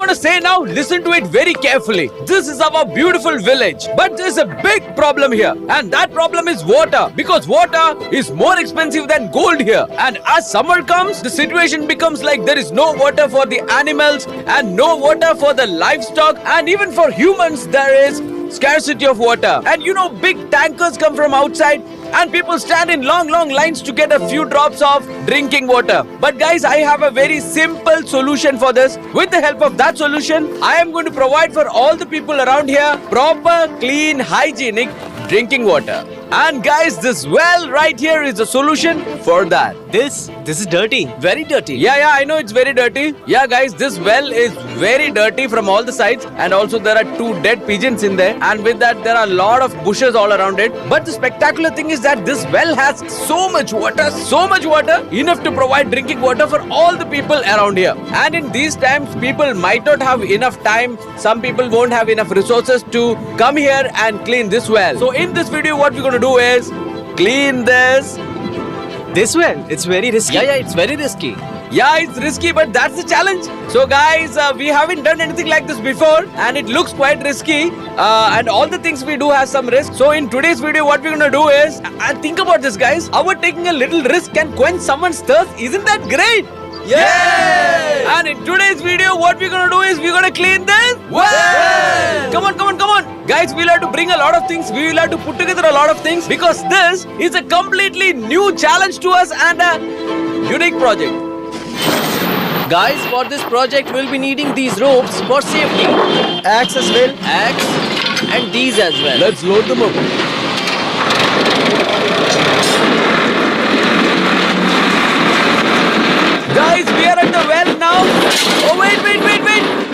going to say now, listen to it very carefully. This is our beautiful village. But there's a big problem here. And that problem is water. Because water is more expensive than gold here. And as summer comes, the situation becomes like there is no water for the animals and no water for the livestock. And even for humans, there is scarcity of water. And you know, big tankers come from outside and people stand in long lines to get a few drops of drinking water. But guys, I have a very simple solution for this. With the help of that solution, I am going to provide for all the people around here proper, clean, hygienic drinking water. And guys, this well right here is the solution for that. This is dirty. Very dirty. Yeah, I know it's very dirty. Yeah, guys, this well is very dirty from all the sides. And also there are 2 dead pigeons in there. And with that, there are a lot of bushes all around it. But the spectacular thing is that this well has so much water, enough to provide drinking water for all the people around here. And in these times, people might not have enough time. Some people won't have enough resources to come here and clean this well. So in this video, what we're going to do is clean this. This well, it's very risky. Yeah, it's very risky. Yeah, it's risky, but that's the challenge. So guys, we haven't done anything like this before and it looks quite risky. And all the things we do has some risk. So in today's video, what we're gonna do is, and think about this guys, our taking a little risk can quench someone's thirst. Isn't that great? Yeah! And in today's video, what we're gonna do is we're gonna clean this well. Come on. Guys, we'll have to bring a lot of things. We will have to put together a lot of things because this is a completely new challenge to us and a unique project. Guys, for this project, we'll be needing these ropes for safety. Axe as well. Axe and these as well. Let's load them up. Guys, we are at the well now. Oh, wait.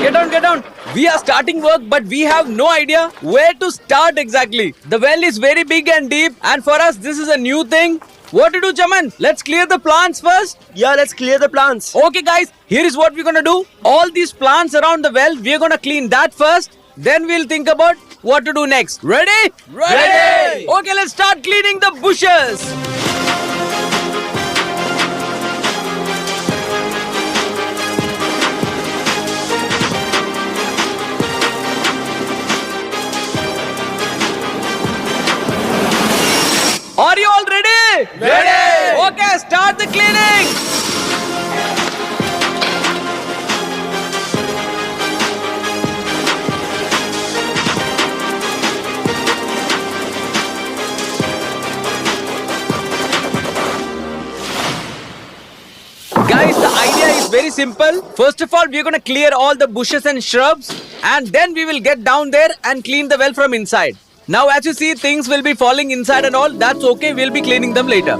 Get down. We are starting work, but we have no idea where to start exactly. The well is very big and deep, and for us, this is a new thing. What to do, Chaman? Let's clear the plants first. Yeah, let's clear the plants. Okay, guys, here is what we're gonna do. All these plants around the well, we're gonna clean that first. Then we'll think about what to do next. Ready? Ready! Okay, let's start cleaning the bushes. Are you all ready? Ready! Okay, start the cleaning. Guys, the idea is very simple. First of all, we're going to clear all the bushes and shrubs and then we will get down there and clean the well from inside. Now, as you see, things will be falling inside and all. That's okay. We'll be cleaning them later.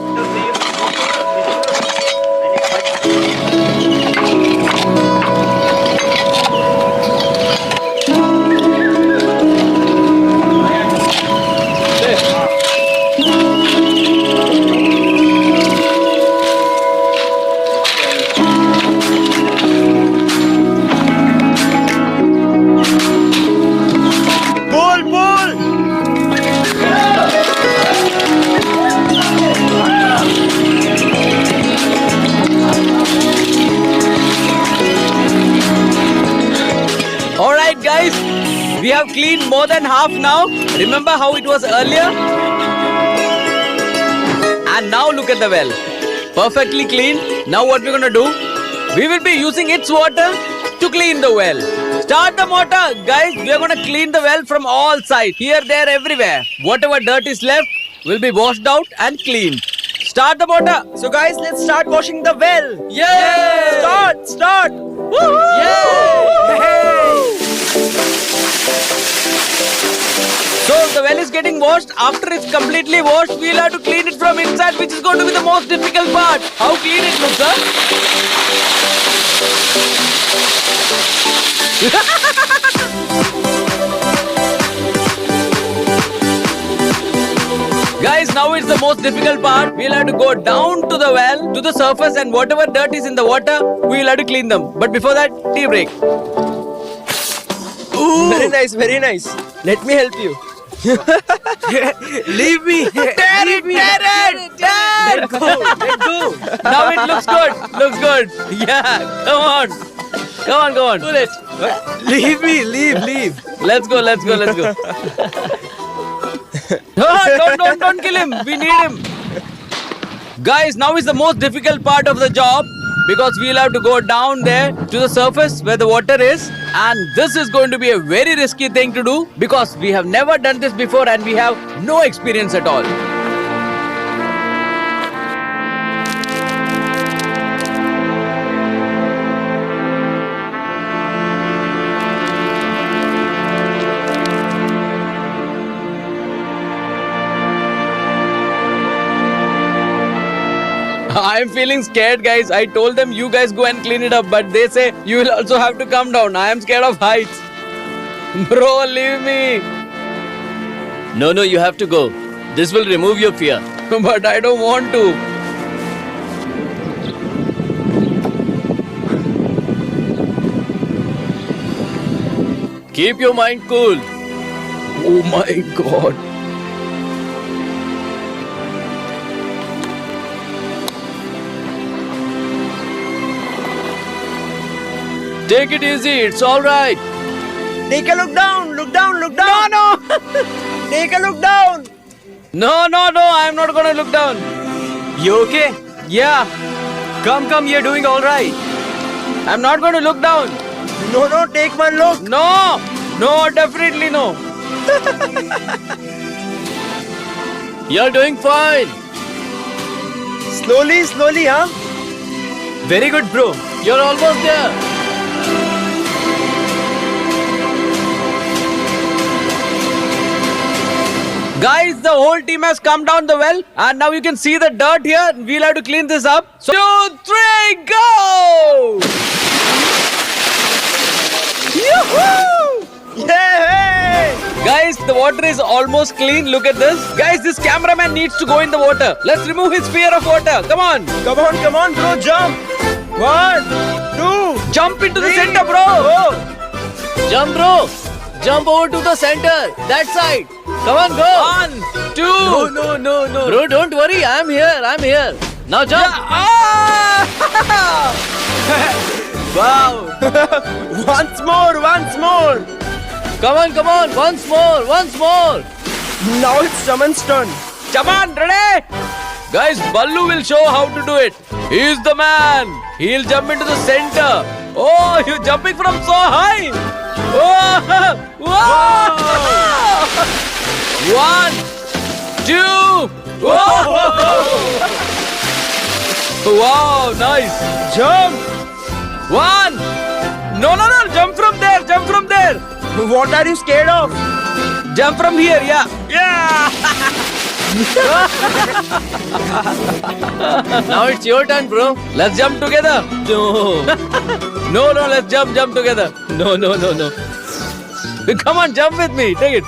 Alright guys, we have cleaned more than half now. Remember how it was earlier? And now look at the well. Perfectly clean. Now what we're gonna do? We will be using its water to clean the well. Start the motor. Guys, we are gonna clean the well from all sides. Here, there, everywhere. Whatever dirt is left will be washed out and cleaned. Start the motor. So guys, let's start washing the well. Yay! Start. Woohoo! Yay! So the well is getting washed. After it's completely washed, we'll have to clean it from inside, which is going to be the most difficult part. How clean it looks, huh? Guys, now it's the most difficult part. We'll have to go down to the well, to the surface, and whatever dirt is in the water, we'll have to clean them. But before that, tea break. Ooh. Very nice. Let me help you. Leave me. Tear it. Let go. Now it looks good. Yeah, come on. Pull it. Leave me, leave. Let's go. Oh, don't kill him. We need him. Guys, now is the most difficult part of the job because we'll have to go down there to the surface where the water is. And this is going to be a very risky thing to do because we have never done this before and we have no experience at all. I'm feeling scared, guys. I told them you guys go and clean it up, but they say you will also have to come down. I am scared of heights. Bro, leave me. No, you have to go. This will remove your fear. But I don't want to. Keep your mind cool. Oh my god. Take it easy. It's all right. Take a look down. No. Take a look down. No. I'm not gonna look down. You okay? Yeah, Come. You're doing all right. I'm not gonna look down. No. Take one look. No, definitely no. You're doing fine. Slowly, huh? Very good, bro. You're almost there. Guys, the whole team has come down the well and now you can see the dirt here. We'll have to clean this up. So, 2, 3, go! Yoo-hoo! Yeah! Guys, the water is almost clean. Look at this. Guys, this cameraman needs to go in the water. Let's remove his fear of water. Come on. Come on, bro. Jump. 1, 2. Jump into the 3. center, bro. Oh. Jump, bro. Jump over to the center. That side. Come on, go. 1, 2. No. Bro, don't worry. I'm here. Now jump. Ah! Wow. Once more. Come on. Once more. Now it's Chaman's turn. Chaman, ready? Guys, Ballu will show how to do it. He's the man. He'll jump into the center. Oh, you're jumping from so high. Oh, whoa. 1, 2. Wow, nice. Jump. 1. No. Jump from there. What are you scared of? Jump from here, yeah. Now it's your turn, bro. Let's jump together. No. No, let's jump together. No. Come on, jump with me. Take it.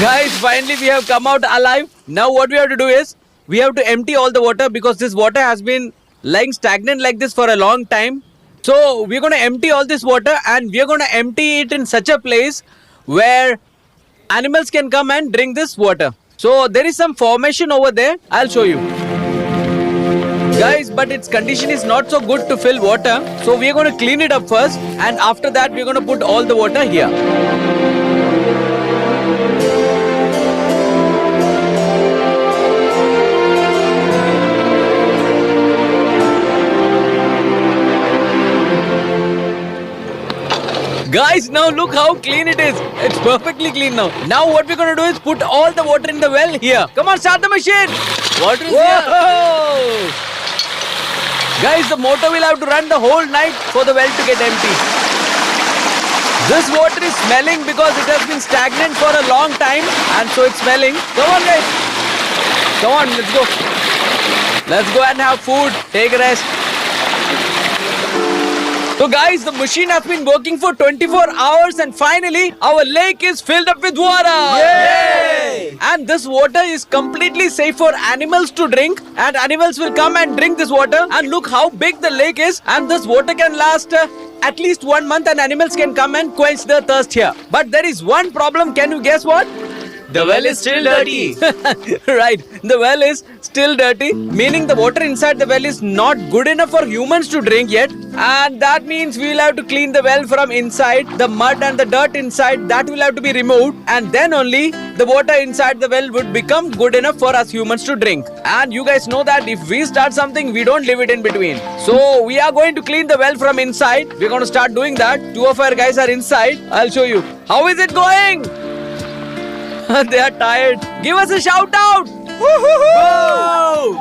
Guys, finally we have come out alive. Now what we have to do is, we have to empty all the water because this water has been lying stagnant like this for a long time. So we're going to empty all this water and we're going to empty it in such a place where animals can come and drink this water. So there is some formation over there. I'll show you. Guys, but its condition is not so good to fill water. So we're going to clean it up first and after that we're going to put all the water here. Guys, now look how clean it is. It's perfectly clean now. Now what we're going to do is put all the water in the well here. Come on, start the machine. Water is Whoa! here. Guys, the motor will have to run the whole night for the well to get empty. This water is smelling because it has been stagnant for a long time and so it's smelling. Come on, guys. Come on, let's go. Let's go and have food. Take a rest. So guys, the machine has been working for 24 hours and finally our lake is filled up with water. Yay! And this water is completely safe for animals to drink and animals will come and drink this water. And look how big the lake is and this water can last at least 1 month and animals can come and quench their thirst here. But there is one problem. Can you guess what? The well is still dirty. Right, the well is still dirty, meaning the water inside the well is not good enough for humans to drink yet. And that means we'll have to clean the well from inside. The mud and the dirt inside, that will have to be removed. And then only the water inside the well would become good enough for us humans to drink. And you guys know that if we start something, we don't leave it in between. So we are going to clean the well from inside. We're going to start doing that. Two of our guys are inside. I'll show you. How is it going? They are tired. Give us a shout out. Whoa!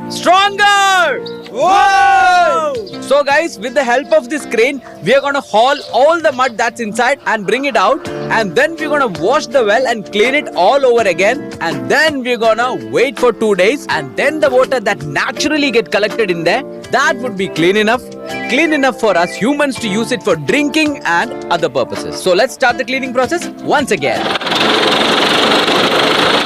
Stronger! Whoa! So guys, with the help of this crane, we are gonna haul all the mud that's inside and bring it out. And then we're gonna wash the well and clean it all over again. And then we're gonna wait for 2 days. And then the water that naturally get collected in there, that would be clean enough for us humans to use it for drinking and other purposes. So let's start the cleaning process once again.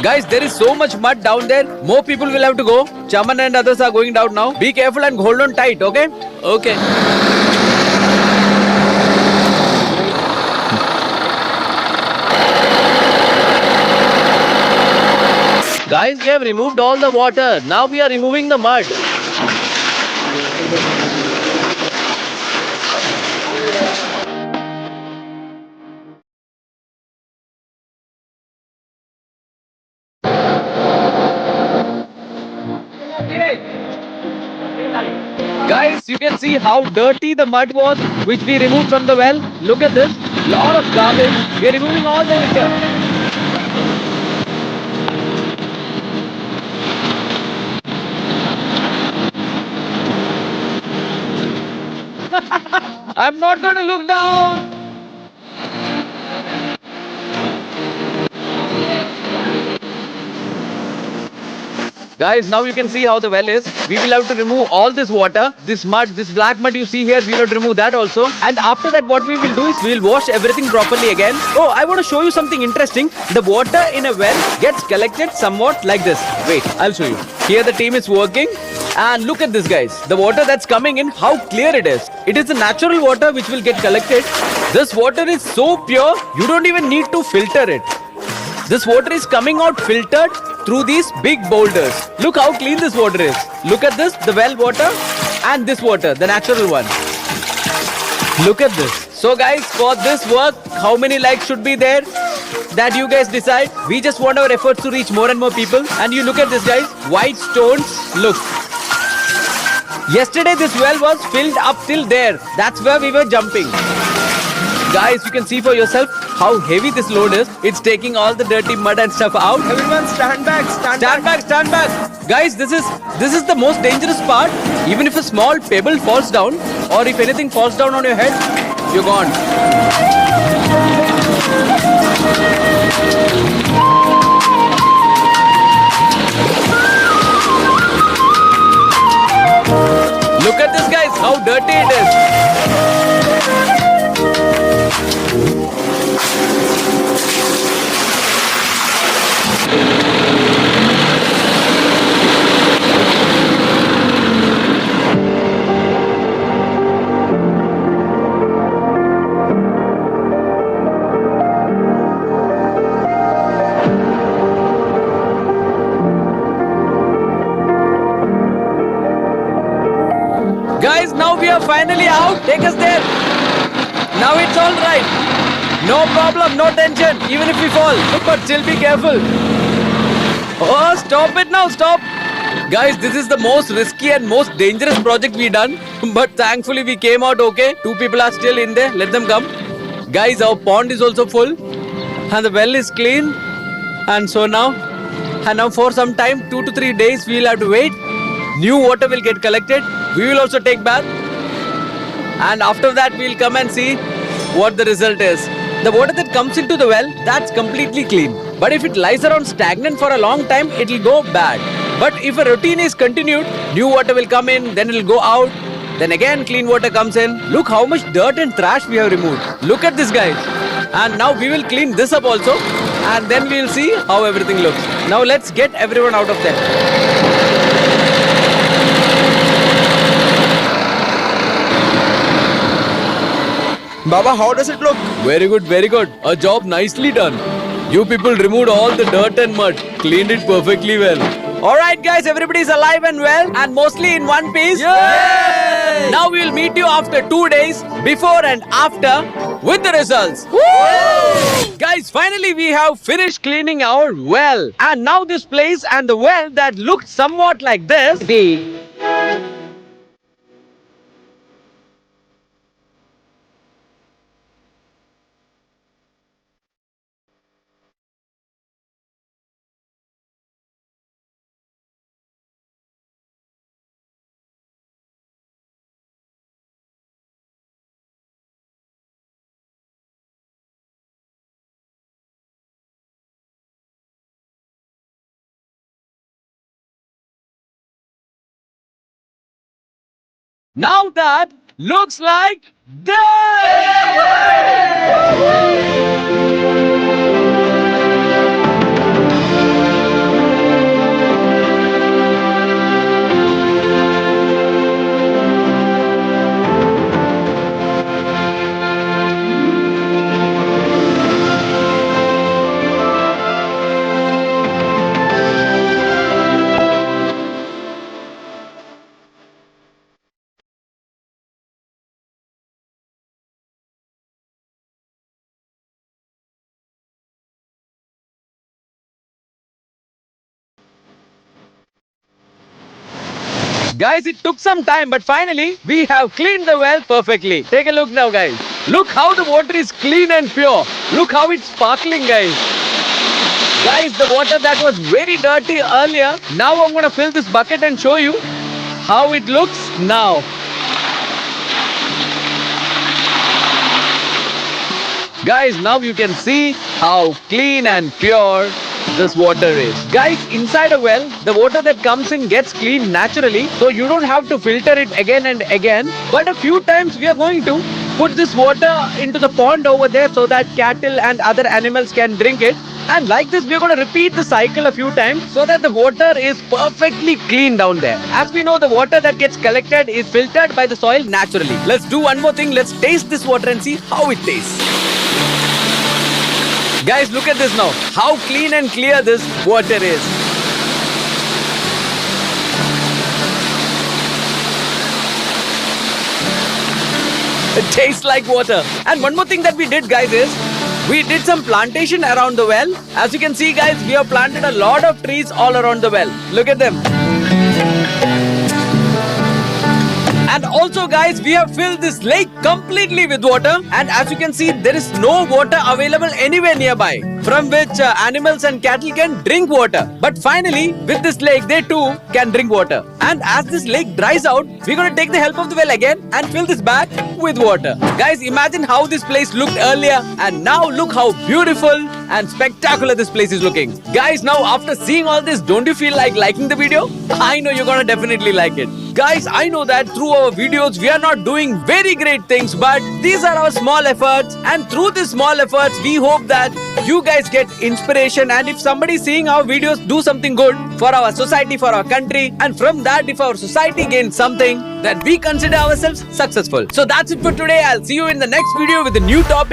Guys, there is so much mud down there. More people will have to go. Chaman and others are going down now. Be careful and hold on tight, okay? Okay. Guys, we have removed all the water. Now we are removing the mud. Guys, you can see how dirty the mud was which we removed from the well. Look at this. Lot of garbage. We are removing all the litter. I'm not going to look down. Guys, now you can see how the well is. We will have to remove all this water, this mud, this black mud you see here, we will have to remove that also. And after that, what we will do is we will wash everything properly again. Oh, I want to show you something interesting. The water in a well gets collected somewhat like this. Wait, I'll show you. Here the team is working. And look at this, guys. The water that's coming in, how clear it is. It is the natural water which will get collected. This water is so pure, you don't even need to filter it. This water is coming out filtered through these big boulders. Look how clean this water is. Look at this, the well water and this water, the natural one. Look at this. So guys, for this work, how many likes should be there? That you guys decide. We just want our efforts to reach more and more people. And you look at this, guys. White stones. Look. Yesterday this well was filled up till there. That's where we were jumping. Guys, you can see for yourself how heavy this load is. It's taking all the dirty mud and stuff out. Everyone stand back, stand back. Stand back. Guys, this is the most dangerous part. Even if a small pebble falls down or if anything falls down on your head, you're gone. Look at this, guys, how dirty it is. Guys, now we are finally out. Take us there. Now it's all right. No problem, no tension, even if we fall. But still be careful. Oh, stop it now, stop. Guys, this is the most risky and most dangerous project we done. But thankfully we came out okay. 2 people are still in there. Let them come. Guys, our pond is also full. And the well is clean. And now for some time, 2 to 3 days, we'll have to wait. New water will get collected. We will also take bath. And after that, we'll come and see what the result is. The water that comes into the well, that's completely clean. But if it lies around stagnant for a long time, it will go bad. But if a routine is continued, new water will come in, then it will go out. Then again, clean water comes in. Look how much dirt and trash we have removed. Look at this, guys. And now we will clean this up also. And then we will see how everything looks. Now let's get everyone out of there. Baba, how does it look? Very good, very good. A job nicely done. You people removed all the dirt and mud, cleaned it perfectly well. Alright guys, everybody's alive and well and mostly in one piece. Yay! Now we will meet you after 2 days, before and after, with the results. Guys, finally we have finished cleaning our well. And now this place and the well that looked somewhat like this. Now that looks like this. Guys, it took some time, but finally we have cleaned the well perfectly. Take a look now, guys. Look how the water is clean and pure. Look how it's sparkling, guys. Guys, the water that was very dirty earlier, now I'm gonna fill this bucket and show you how it looks now. Guys, now you can see how clean and pure this water is. Guys, inside a well, the water that comes in gets cleaned naturally, so you don't have to filter it again and again. But a few times we are going to put this water into the pond over there so that cattle and other animals can drink it. And like this, we are going to repeat the cycle a few times so that the water is perfectly clean down there. As we know, the water that gets collected is filtered by the soil naturally. Let's do one more thing. Let's taste this water and see how it tastes. Guys, look at this now. How clean and clear this water is. It tastes like water. And one more thing that we did, guys, is we did some plantation around the well. As you can see, guys, we have planted a lot of trees all around the well. Look at them. And also, guys, we have filled this lake completely with water. And as you can see, there is no water available anywhere nearby from which animals and cattle can drink water. But finally, with this lake, they too can drink water. And as this lake dries out, we're going to take the help of the well again and fill this back with water. Guys, imagine how this place looked earlier. And now look how beautiful and spectacular this place is looking. Guys, now after seeing all this, don't you feel like liking the video? I know you're going to definitely like it. Guys, I know that through our videos, we are not doing very great things, but these are our small efforts. And through these small efforts, we hope that you guys get inspiration. And if somebody is seeing our videos do something good for our society, for our country, and from that, if our society gains something, then we consider ourselves successful. So that's it for today. I'll see you in the next video with a new topic